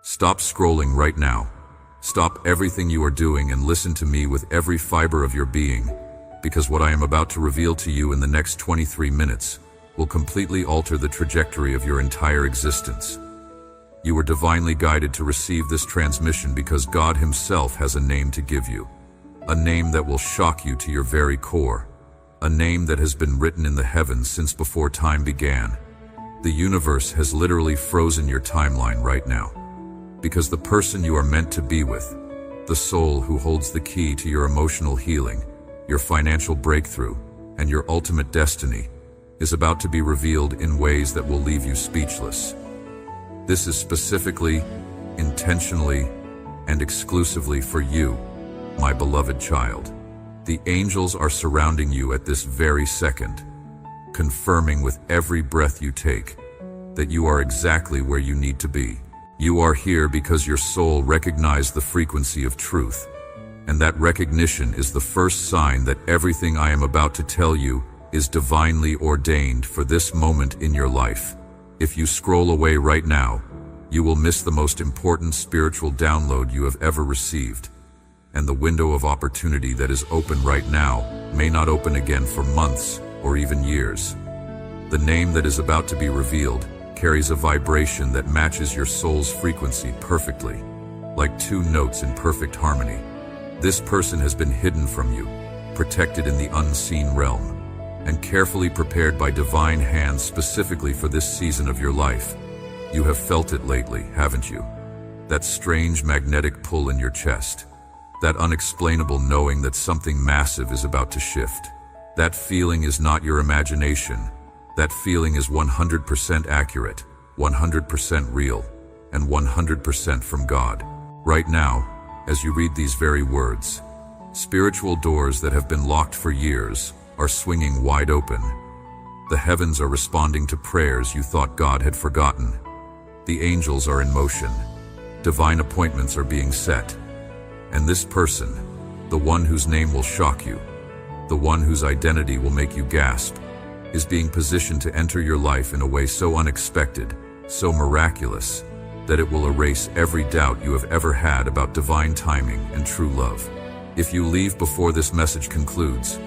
Stop scrolling right now. Stop everything you are doing and listen to me with every fiber of your being, because what I am about to reveal to you in the next 23 minutes will completely alter the trajectory of your entire existence. You were divinely guided to receive this transmission because God Himself has a name to give you. A name that will shock you to your very core. A name that has been written in the heavens since before time began. The universe has literally frozen your timeline right now. Because the person you are meant to be with, the soul who holds the key to your emotional healing, your financial breakthrough, and your ultimate destiny, is about to be revealed in ways that will leave you speechless. This is specifically, intentionally, and exclusively for you, my beloved child. The angels are surrounding you at this very second, confirming with every breath you take that you are exactly where you need to be. You are here because your soul recognized the frequency of truth, and that recognition is the first sign that everything I am about to tell you is divinely ordained for this moment in your life. If you scroll away right now, you will miss the most important spiritual download you have ever received, and the window of opportunity that is open right now may not open again for months or even years. The name that is about to be revealed carries a vibration that matches your soul's frequency perfectly, like two notes in perfect harmony. This person has been hidden from you, protected in the unseen realm, and carefully prepared by divine hands specifically for this season of your life. You have felt it lately, haven't you? That strange magnetic pull in your chest. That unexplainable knowing that something massive is about to shift. That feeling is not your imagination. That feeling is 100% accurate, 100% real, and 100% from God. Right now, as you read these very words, spiritual doors that have been locked for years are swinging wide open. The heavens are responding to prayers you thought God had forgotten. The angels are in motion. Divine appointments are being set. And this person, the one whose name will shock you, the one whose identity will make you gasp, is being positioned to enter your life in a way so unexpected, so miraculous, that it will erase every doubt you have ever had about divine timing and true love. If you leave before this message concludes,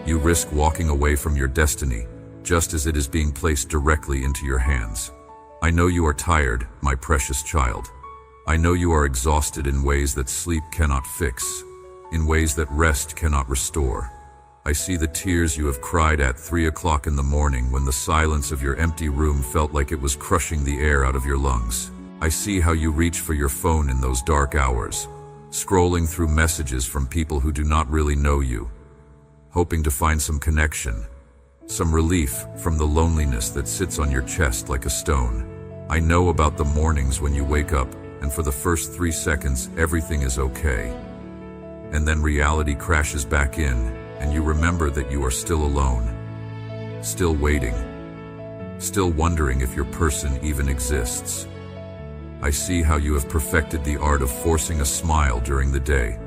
you risk walking away from your destiny, just as it is being placed directly into your hands. I know you are tired, my precious child. I know you are exhausted in ways that sleep cannot fix, in ways that rest cannot restore. I see the tears you have cried at 3 o'clock in the morning when the silence of your empty room felt like it was crushing the air out of your lungs. I see how you reach for your phone in those dark hours, scrolling through messages from people who do not really know you, hoping to find some connection, some relief from the loneliness that sits on your chest like a stone. I know about the mornings when you wake up and for the first 3 seconds everything is okay. And then reality crashes back in, and you remember that you are still alone, still waiting, still wondering if your person even exists. I see how you have perfected the art of forcing a smile during the day,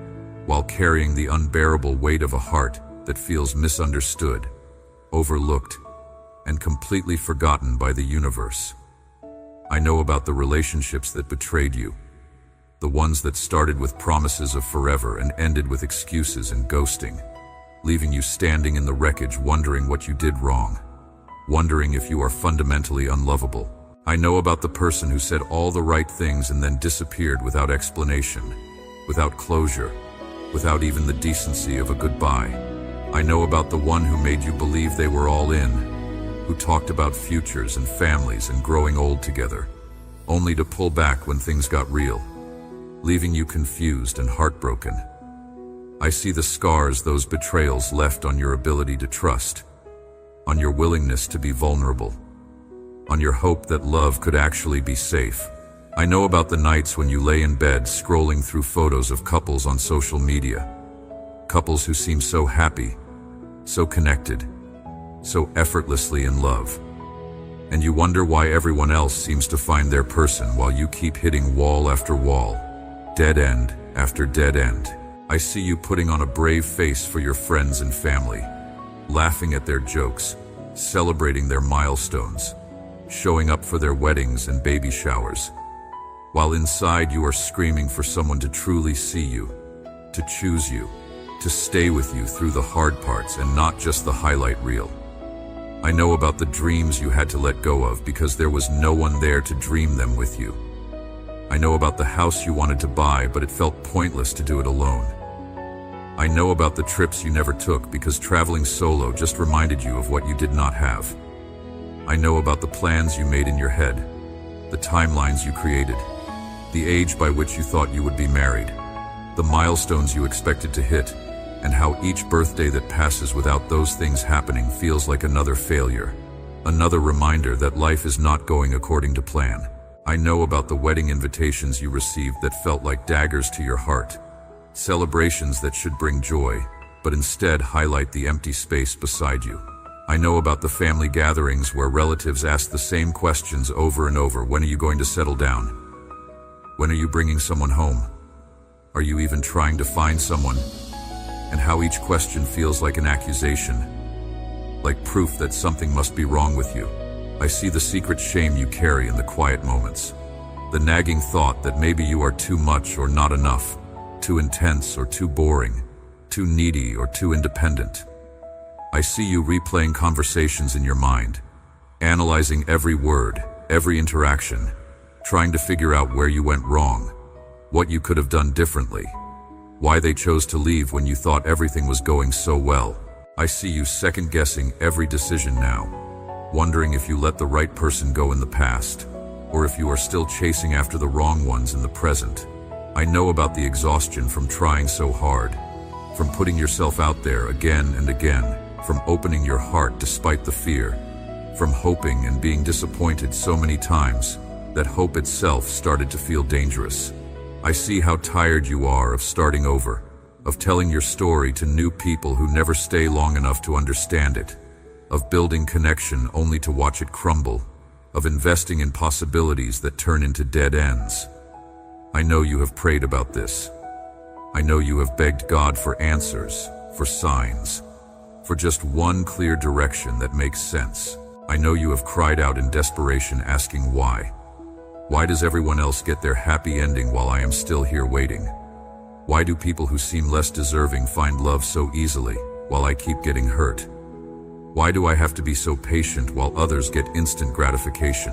while carrying the unbearable weight of a heart that feels misunderstood, overlooked, and completely forgotten by the universe. I know about the relationships that betrayed you, the ones that started with promises of forever and ended with excuses and ghosting, leaving you standing in the wreckage wondering what you did wrong, wondering if you are fundamentally unlovable. I know about the person who said all the right things and then disappeared without explanation, without closure, without even the decency of a goodbye. I know about the one who made you believe they were all in, who talked about futures and families and growing old together, only to pull back when things got real, leaving you confused and heartbroken. I see the scars those betrayals left on your ability to trust, on your willingness to be vulnerable, on your hope that love could actually be safe. I know about the nights when you lay in bed scrolling through photos of couples on social media, couples who seem so happy, so connected, so effortlessly in love. And you wonder why everyone else seems to find their person while you keep hitting wall after wall, dead end after dead end. I see you putting on a brave face for your friends and family, laughing at their jokes, celebrating their milestones, showing up for their weddings and baby showers. while inside you are screaming for someone to truly see you, to choose you, to stay with you through the hard parts and not just the highlight reel. I know about the dreams you had to let go of because there was no one there to dream them with you. I know about the house you wanted to buy, but it felt pointless to do it alone. I know about the trips you never took because traveling solo just reminded you of what you did not have. I know about the plans you made in your head, the timelines you created, the age by which you thought you would be married, the milestones you expected to hit, and how each birthday that passes without those things happening feels like another failure, another reminder that life is not going according to plan. I know about the wedding invitations you received that felt like daggers to your heart, celebrations that should bring joy, but instead highlight the empty space beside you. I know about the family gatherings where relatives ask the same questions over and over. When are you going to settle down? When are you bringing someone home? Are you even trying to find someone? And how each question feels like an accusation, like proof that something must be wrong with you. I see the secret shame you carry in the quiet moments, the nagging thought that maybe you are too much or not enough, too intense or too boring, too needy or too independent. I see you replaying conversations in your mind, analyzing every word, every interaction, trying to figure out where you went wrong, what you could have done differently, why they chose to leave when you thought everything was going so well. I see you second-guessing every decision now, wondering if you let the right person go in the past, or if you are still chasing after the wrong ones in the present. I know about the exhaustion from trying so hard, from putting yourself out there again and again, from opening your heart despite the fear, from hoping and being disappointed so many times that hope itself started to feel dangerous. I see how tired you are of starting over, of telling your story to new people who never stay long enough to understand it, of building connection only to watch it crumble, of investing in possibilities that turn into dead ends. I know you have prayed about this. I know you have begged God for answers, for signs, for just one clear direction that makes sense. I know you have cried out in desperation asking why. Why does everyone else get their happy ending while I am still here waiting? Why do people who seem less deserving find love so easily while I keep getting hurt? Why do I have to be so patient while others get instant gratification?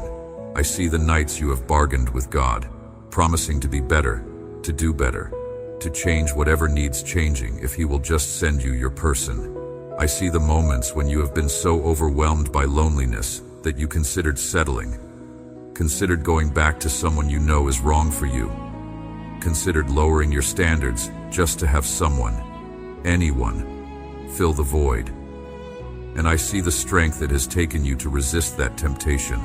I see the nights you have bargained with God, promising to be better, to do better, to change whatever needs changing if He will just send you your person. I see the moments when you have been so overwhelmed by loneliness that you considered settling, considered going back to someone you know is wrong for you, considered lowering your standards just to have someone, anyone, fill the void. And I see the strength it has taken you to resist that temptation,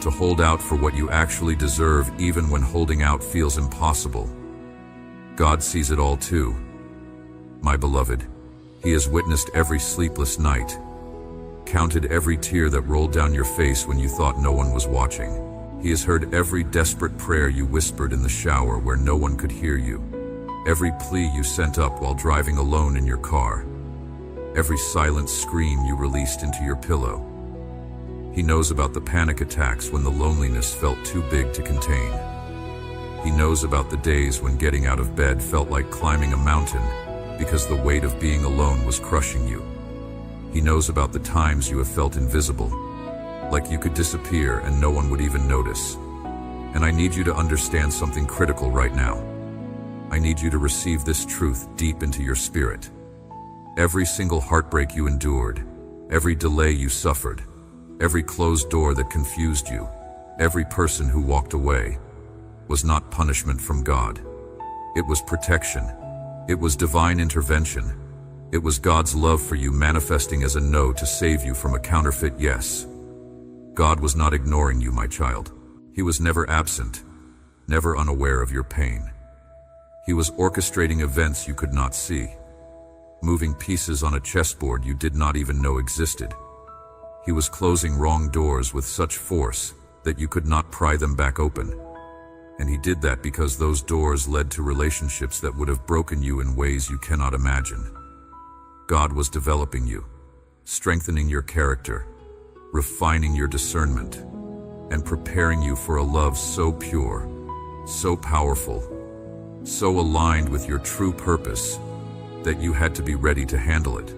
to hold out for what you actually deserve even when holding out feels impossible. God sees it all too. My beloved, He has witnessed every sleepless night, counted every tear that rolled down your face when you thought no one was watching. He has heard every desperate prayer you whispered in the shower where no one could hear you, every plea you sent up while driving alone in your car, every silent scream you released into your pillow. He knows about the panic attacks when the loneliness felt too big to contain. He knows about the days when getting out of bed felt like climbing a mountain because the weight of being alone was crushing you. He knows about the times you have felt invisible, like you could disappear and no one would even notice. And I need you to understand something critical right now. I need you to receive this truth deep into your spirit. Every single heartbreak you endured, every delay you suffered, every closed door that confused you, every person who walked away, was not punishment from God. It was protection. It was divine intervention. It was God's love for you manifesting as a no to save you from a counterfeit yes. God was not ignoring you, my child. He was never absent, never unaware of your pain. He was orchestrating events you could not see, moving pieces on a chessboard you did not even know existed. He was closing wrong doors with such force that you could not pry them back open. And He did that because those doors led to relationships that would have broken you in ways you cannot imagine. God was developing you, strengthening your character, refining your discernment, and preparing you for a love so pure, so powerful, so aligned with your true purpose that you had to be ready to handle it.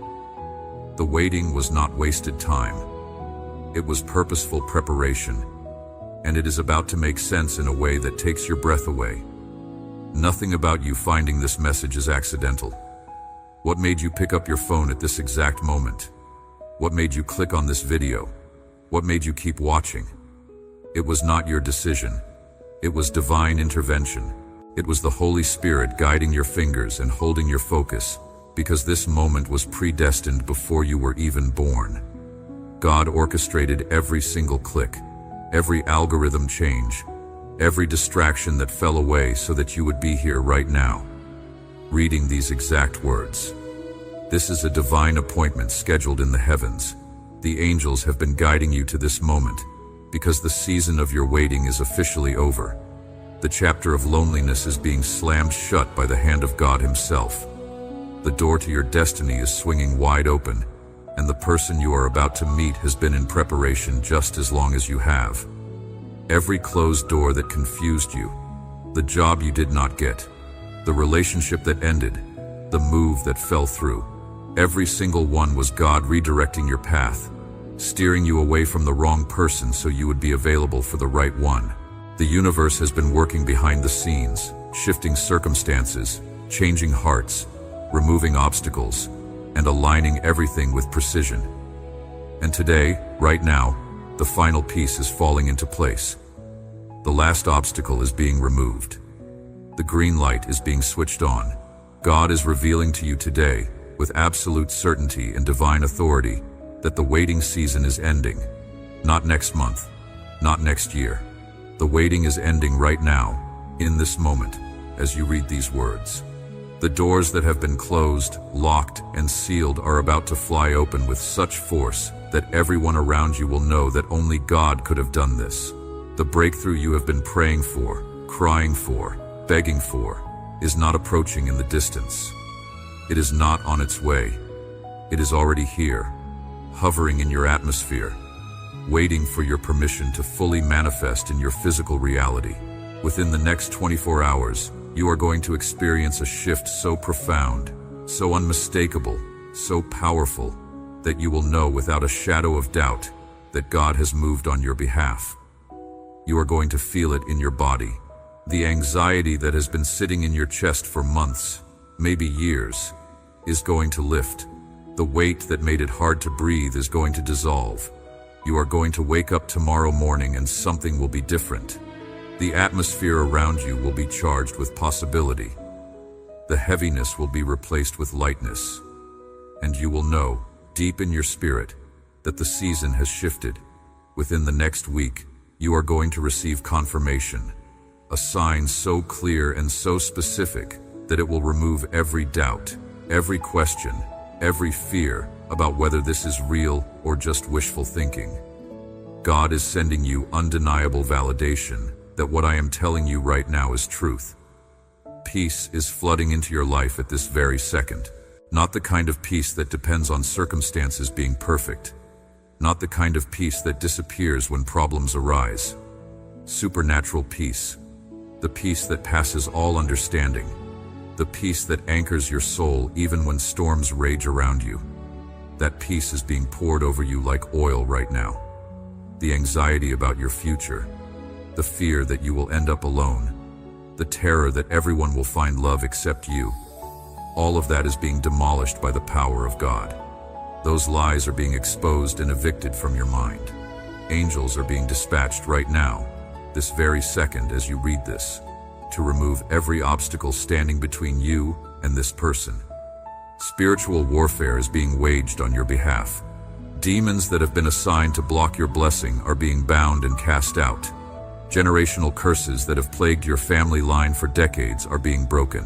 The waiting was not wasted time. It was purposeful preparation, and it is about to make sense in a way that takes your breath away. Nothing about you finding this message is accidental. What made you pick up your phone at this exact moment? What made you click on this video? What made you keep watching? It was not your decision. It was divine intervention. It was the Holy Spirit guiding your fingers and holding your focus, because this moment was predestined before you were even born. God orchestrated every single click, every algorithm change, every distraction that fell away so that you would be here right now, reading these exact words. This is a divine appointment scheduled in the heavens. The angels have been guiding you to this moment, because the season of your waiting is officially over. The chapter of loneliness is being slammed shut by the hand of God Himself. The door to your destiny is swinging wide open, and the person you are about to meet has been in preparation just as long as you have. Every closed door that confused you, the job you did not get, the relationship that ended, the move that fell through, every single one was God redirecting your path, steering you away from the wrong person so you would be available for the right one. The universe has been working behind the scenes, shifting circumstances, changing hearts, removing obstacles, and aligning everything with precision. And today, right now, the final piece is falling into place. The last obstacle is being removed. The green light is being switched on. God is revealing to you today, with absolute certainty and divine authority, that the waiting season is ending. Not next month, not next year. The waiting is ending right now, in this moment, as you read these words. The doors that have been closed, locked, and sealed are about to fly open with such force that everyone around you will know that only God could have done this. The breakthrough you have been praying for, crying for, begging for, is not approaching in the distance. It is not on its way. It is already here, hovering in your atmosphere, waiting for your permission to fully manifest in your physical reality. Within the next 24 hours, you are going to experience a shift so profound, so unmistakable, so powerful, that you will know without a shadow of doubt that God has moved on your behalf. You are going to feel it in your body. The anxiety that has been sitting in your chest for months, maybe years, is going to lift. The weight that made it hard to breathe is going to dissolve. You are going to wake up tomorrow morning and something will be different. The atmosphere around you will be charged with possibility. The heaviness will be replaced with lightness. And you will know, deep in your spirit, that the season has shifted. Within the next week, you are going to receive confirmation, a sign so clear and so specific that it will remove every doubt, every question, every fear about whether this is real or just wishful thinking. God is sending you undeniable validation that what I am telling you right now is truth. Peace is flooding into your life at this very second. Not the kind of peace that depends on circumstances being perfect. Not the kind of peace that disappears when problems arise. Supernatural peace. The peace that passes all understanding. The peace that anchors your soul even when storms rage around you. That peace is being poured over you like oil right now. The anxiety about your future. The fear that you will end up alone. The terror that everyone will find love except you. All of that is being demolished by the power of God. Those lies are being exposed and evicted from your mind. Angels are being dispatched right now, this very second as you read this, to remove every obstacle standing between you and this person. Spiritual warfare is being waged on your behalf. Demons that have been assigned to block your blessing are being bound and cast out. Generational curses that have plagued your family line for decades are being broken.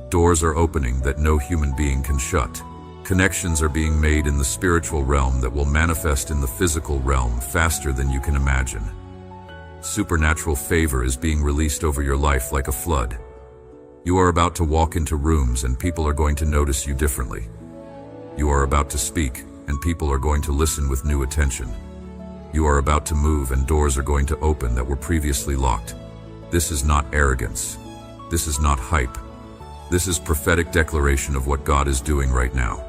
Doors are opening that no human being can shut. Connections are being made in the spiritual realm that will manifest in the physical realm faster than you can imagine. Supernatural favor is being released over your life like a flood. You are about to walk into rooms and people are going to notice you differently. You are about to speak and people are going to listen with new attention. You are about to move and doors are going to open that were previously locked. This is not arrogance. This is not hype. This is prophetic declaration of what God is doing right now.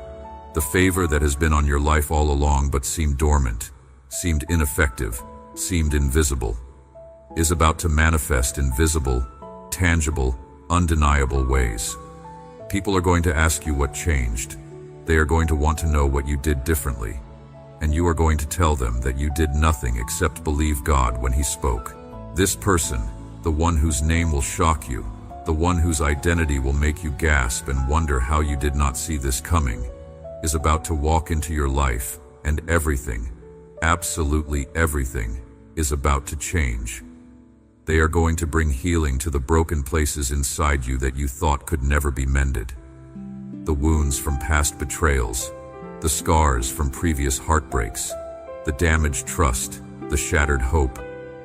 The favor that has been on your life all along but seemed dormant, seemed ineffective, seemed invisible, is about to manifest in visible, tangible, undeniable ways. People are going to ask you what changed. They are going to want to know what you did differently. And you are going to tell them that you did nothing except believe God when He spoke. This person, the one whose name will shock you, the one whose identity will make you gasp and wonder how you did not see this coming, is about to walk into your life, and everything, absolutely everything, is about to change. They are going to bring healing to the broken places inside you that you thought could never be mended. The wounds from past betrayals, the scars from previous heartbreaks, the damaged trust, the shattered hope,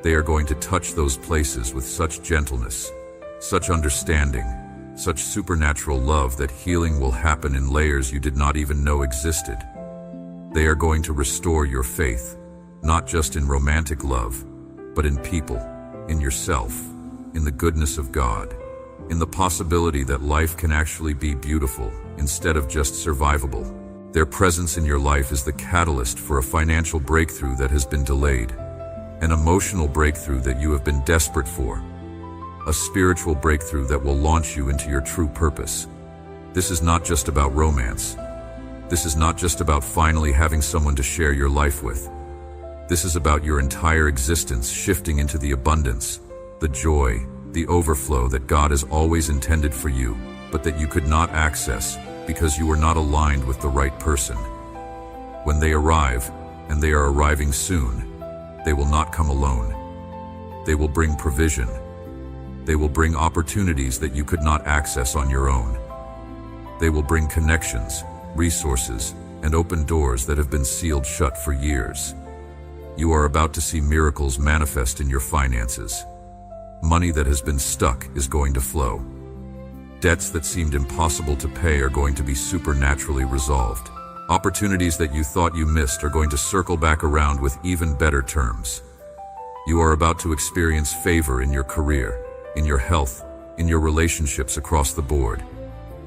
they are going to touch those places with such gentleness, such understanding, such supernatural love that healing will happen in layers you did not even know existed. They are going to restore your faith, not just in romantic love, but in people, in yourself, in the goodness of God, in the possibility that life can actually be beautiful instead of just survivable. Their presence in your life is the catalyst for a financial breakthrough that has been delayed, an emotional breakthrough that you have been desperate for, a spiritual breakthrough that will launch you into your true purpose. This is not just about romance. This is not just about finally having someone to share your life with. This is about your entire existence shifting into the abundance, the joy, the overflow that God has always intended for you, but that you could not access because you were not aligned with the right person. When they arrive, and they are arriving soon, they will not come alone. They will bring provision. They will bring opportunities that you could not access on your own. They will bring connections, resources, and open doors that have been sealed shut for years. You are about to see miracles manifest in your finances. Money that has been stuck is going to flow. Debts that seemed impossible to pay are going to be supernaturally resolved. Opportunities that you thought you missed are going to circle back around with even better terms. You are about to experience favor in your career, in your health, in your relationships across the board.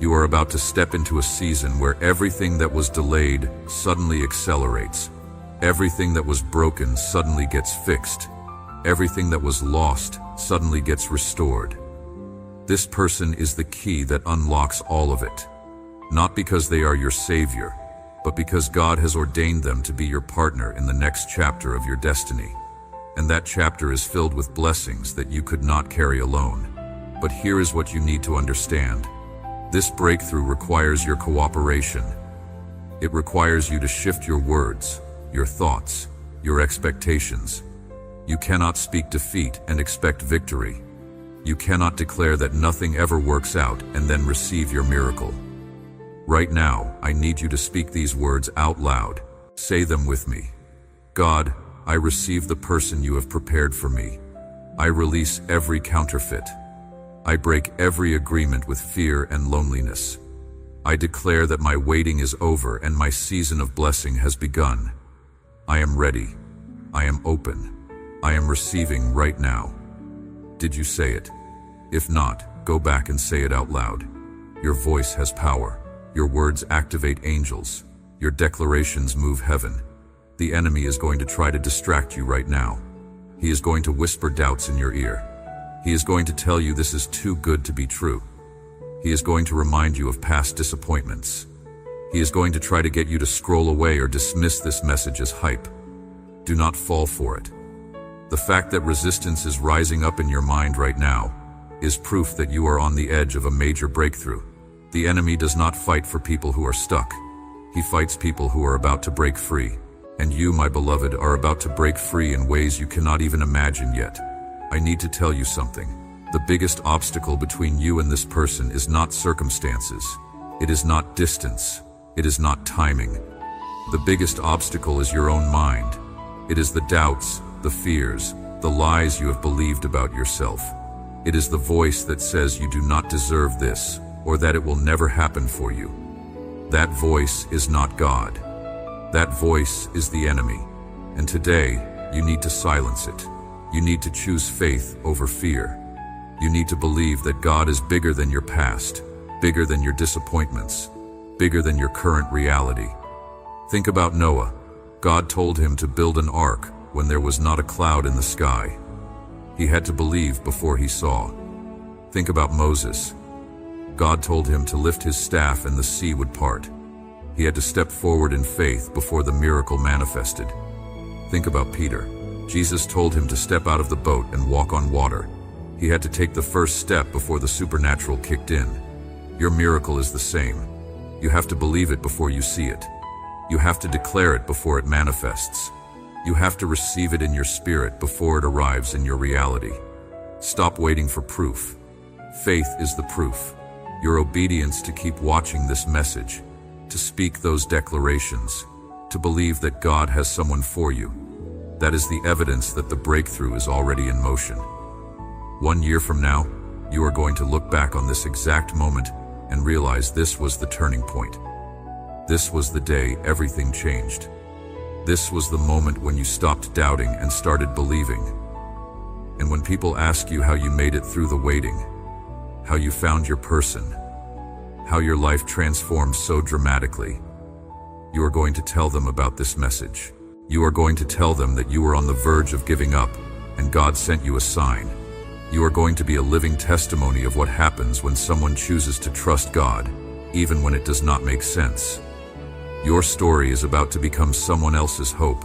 You are about to step into a season where everything that was delayed suddenly accelerates. Everything that was broken suddenly gets fixed. Everything that was lost suddenly gets restored. This person is the key that unlocks all of it. Not because they are your savior, but because God has ordained them to be your partner in the next chapter of your destiny. And that chapter is filled with blessings that you could not carry alone. But here is what you need to understand. This breakthrough requires your cooperation. It requires you to shift your words, your thoughts, your expectations. You cannot speak defeat and expect victory. You cannot declare that nothing ever works out and then receive your miracle. Right now, I need you to speak these words out loud. Say them with me. God, I receive the person you have prepared for me. I release every counterfeit. I break every agreement with fear and loneliness. I declare that my waiting is over and my season of blessing has begun. I am ready. I am open. I am receiving right now. Did you say it? If not, go back and say it out loud. Your voice has power. Your words activate angels. Your declarations move heaven. The enemy is going to try to distract you right now. He is going to whisper doubts in your ear. He is going to tell you this is too good to be true. He is going to remind you of past disappointments. He is going to try to get you to scroll away or dismiss this message as hype. Do not fall for it. The fact that resistance is rising up in your mind right now is proof that you are on the edge of a major breakthrough. The enemy does not fight for people who are stuck. He fights people who are about to break free. And you, my beloved, are about to break free in ways you cannot even imagine yet. I need to tell you something. The biggest obstacle between you and this person is not circumstances. It is not distance. It is not timing. The biggest obstacle is your own mind. It is the doubts, the fears, the lies you have believed about yourself. It is the voice that says you do not deserve this, or that it will never happen for you. That voice is not God. That voice is the enemy. And today, you need to silence it. You need to choose faith over fear. You need to believe that God is bigger than your past, bigger than your disappointments, bigger than your current reality. Think about Noah. God told him to build an ark when there was not a cloud in the sky. He had to believe before he saw. Think about Moses. God told him to lift his staff and the sea would part. He had to step forward in faith before the miracle manifested. Think about Peter. Jesus told him to step out of the boat and walk on water. He had to take the first step before the supernatural kicked in. Your miracle is the same. You have to believe it before you see it. You have to declare it before it manifests. You have to receive it in your spirit before it arrives in your reality. Stop waiting for proof. Faith is the proof. Your obedience to keep watching this message, to speak those declarations, to believe that God has someone for you. That is the evidence that the breakthrough is already in motion. 1 year from now, you are going to look back on this exact moment and realize this was the turning point. This was the day everything changed. This was the moment when you stopped doubting and started believing. And when people ask you how you made it through the waiting, how you found your person, how your life transformed so dramatically, you are going to tell them about this message. You are going to tell them that you were on the verge of giving up and God sent you a sign. You are going to be a living testimony of what happens when someone chooses to trust God, even when it does not make sense. Your story is about to become someone else's hope.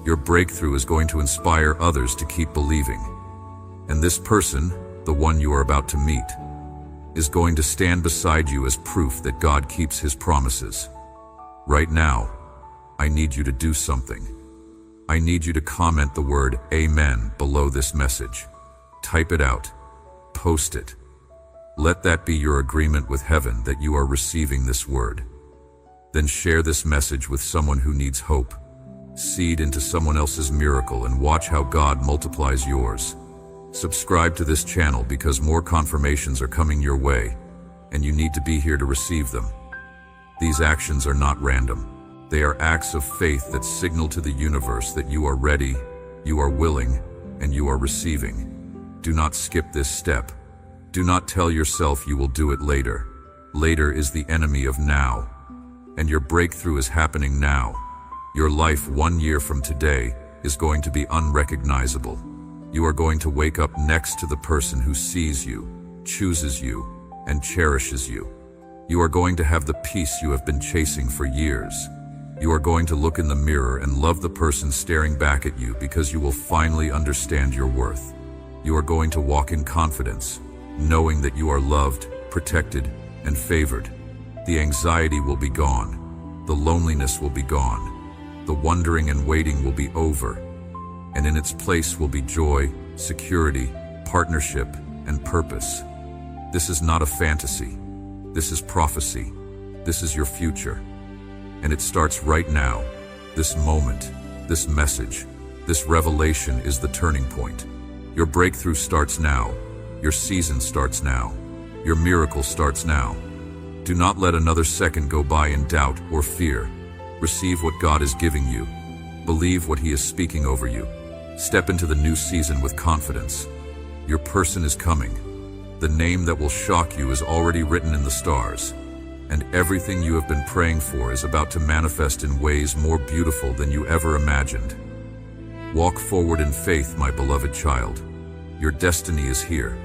Your breakthrough is going to inspire others to keep believing. And this person, the one you are about to meet, is going to stand beside you as proof that God keeps his promises. Right now, I need you to do something. I need you to comment the word Amen below this message. Type it out. Post it. Let that be your agreement with heaven that you are receiving this word. Then share this message with someone who needs hope. Seed into someone else's miracle and watch how God multiplies yours. Subscribe to this channel because more confirmations are coming your way, and you need to be here to receive them. These actions are not random. They are acts of faith that signal to the universe that you are ready, you are willing, and you are receiving. Do not skip this step. Do not tell yourself you will do it later. Later is the enemy of now. And your breakthrough is happening now. Your life 1 year from today is going to be unrecognizable. You are going to wake up next to the person who sees you, chooses you, and cherishes you. You are going to have the peace you have been chasing for years. You are going to look in the mirror and love the person staring back at you because you will finally understand your worth. You are going to walk in confidence, knowing that you are loved, protected, and favored. The anxiety will be gone. The loneliness will be gone. The wondering and waiting will be over. And in its place will be joy, security, partnership, and purpose. This is not a fantasy. This is prophecy. This is your future. And it starts right now. This moment, this message, this revelation is the turning point. Your breakthrough starts now. Your season starts now. Your miracle starts now. Do not let another second go by in doubt or fear. Receive what God is giving you. Believe what He is speaking over you. Step into the new season with confidence. Your person is coming. The name that will shock you is already written in the stars. And everything you have been praying for is about to manifest in ways more beautiful than you ever imagined. Walk forward in faith, my beloved child. Your destiny is here.